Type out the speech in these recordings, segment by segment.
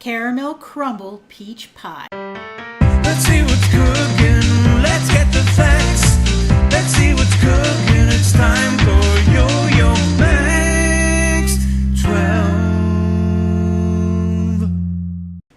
caramel crumble peach pie. Let's see what's cooking. Let's get the facts. Let's see what's cooking. It's time for Yo-Yo Max 12.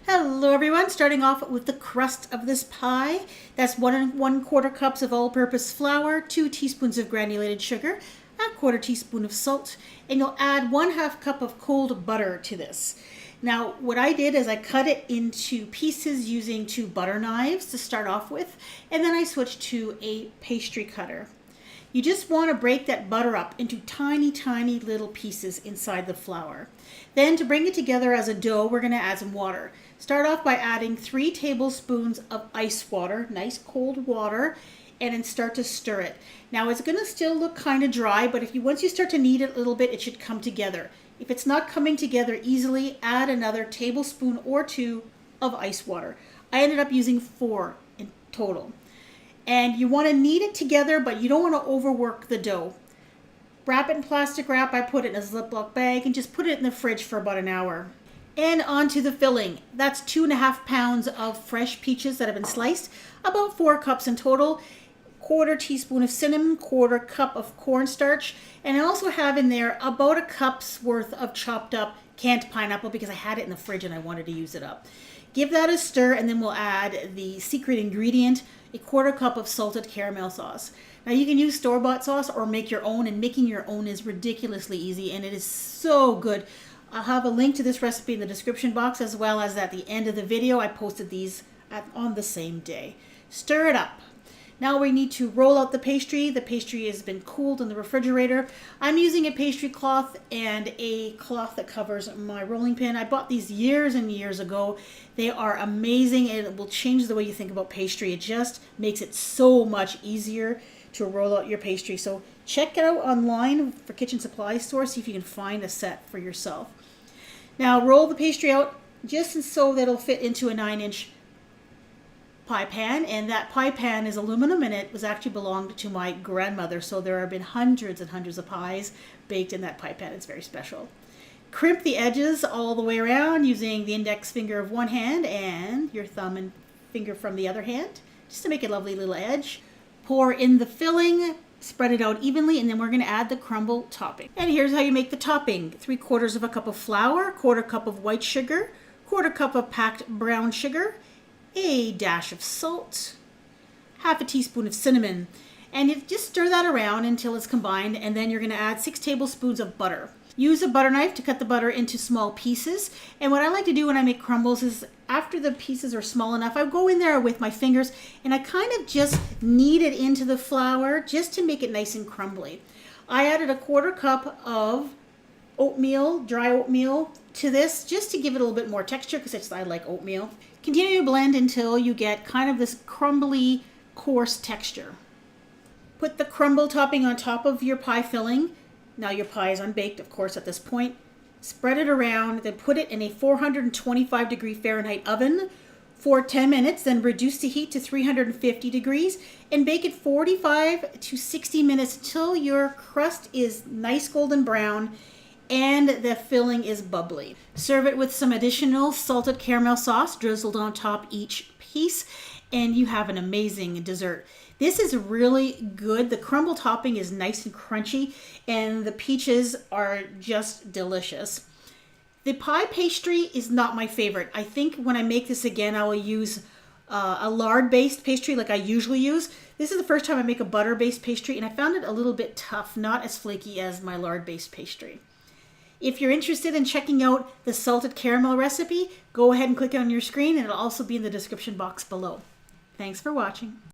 Hello everyone, starting off with the crust of this pie. That's 1 1/4 cups of all-purpose flour, 2 teaspoons of granulated sugar, a 1/4 teaspoon of salt, and you'll add 1/2 cup of cold butter to this. Now, what I did is I cut it into pieces using 2 butter knives to start off with, and then I switched to a pastry cutter. You just want to break that butter up into tiny, tiny little pieces inside the flour. Then to bring it together as a dough, we're going to add some water. Start off by adding 3 tablespoons of ice water, nice cold water, and then start to stir it. Now it's going to still look kind of dry, but once you start to knead it a little bit, it should come together. If it's not coming together easily, add another tablespoon or 2 of ice water. I ended up using 4 in total. And you want to knead it together, but you don't want to overwork the dough. Wrap it in plastic wrap. I put it in a Ziploc bag and just put it in the fridge for about an hour. And onto the filling. That's 2.5 pounds of fresh peaches that have been sliced, about 4 cups in total. 1/4 teaspoon of cinnamon, 1/4 cup of cornstarch, and I also have in there about a cup's worth of chopped up canned pineapple because I had it in the fridge and I wanted to use it up. Give that a stir, and then we'll add the secret ingredient, a 1/4 cup of salted caramel sauce. Now you can use store-bought sauce or make your own, and making your own is ridiculously easy and it is so good. I'll have a link to this recipe in the description box, as well as at the end of the video. I posted these on the same day. Stir it up. Now we need to roll out the pastry. The pastry has been cooled in the refrigerator. I'm using a pastry cloth and a cloth that covers my rolling pin. I bought these years and years ago. They are amazing and it will change the way you think about pastry. It just makes it so much easier to roll out your pastry. So check it out online for kitchen supply store. See if you can find a set for yourself. Now roll the pastry out just so that it'll fit into a 9-inch pie pan, and that pie pan is aluminum and it was actually belonged to my grandmother, so there have been hundreds and hundreds of pies baked in that pie pan. It's very special. Crimp the edges all the way around using the index finger of one hand and your thumb and finger from the other hand, just to make a lovely little edge. Pour in the filling, spread it out evenly, and then we're going to add the crumble topping. And here's how you make the topping. 3/4 cup of flour, 1/4 cup of white sugar, 1/4 cup of packed brown sugar, a dash of salt, 1/2 teaspoon of cinnamon, and you just stir that around until it's combined, and then you're going to add 6 tablespoons of butter. Use a butter knife to cut the butter into small pieces, and what I like to do when I make crumbles is after the pieces are small enough, I go in there with my fingers and I kind of just knead it into the flour just to make it nice and crumbly. I added a 1/4 cup of oatmeal, dry oatmeal, to this just to give it a little bit more texture because I like oatmeal. Continue to blend until you get kind of this crumbly, coarse texture. Put the crumble topping on top of your pie filling. Now your pie is unbaked, of course, at this point. Spread it around, then put it in a 425 degree Fahrenheit oven for 10 minutes, then reduce the heat to 350 degrees and bake it 45 to 60 minutes until your crust is nice golden brown and the filling is bubbly. Serve it with some additional salted caramel sauce drizzled on top each piece, and you have an amazing dessert. This is really good. The crumble topping is nice and crunchy, and the peaches are just delicious. The pie pastry is not my favorite. I think when I make this again, I will use a lard-based pastry like I usually use. This is the first time I make a butter-based pastry, and I found it a little bit tough, not as flaky as my lard-based pastry. If you're interested in checking out the salted caramel recipe, go ahead and click on your screen, and it'll also be in the description box below. Thanks for watching.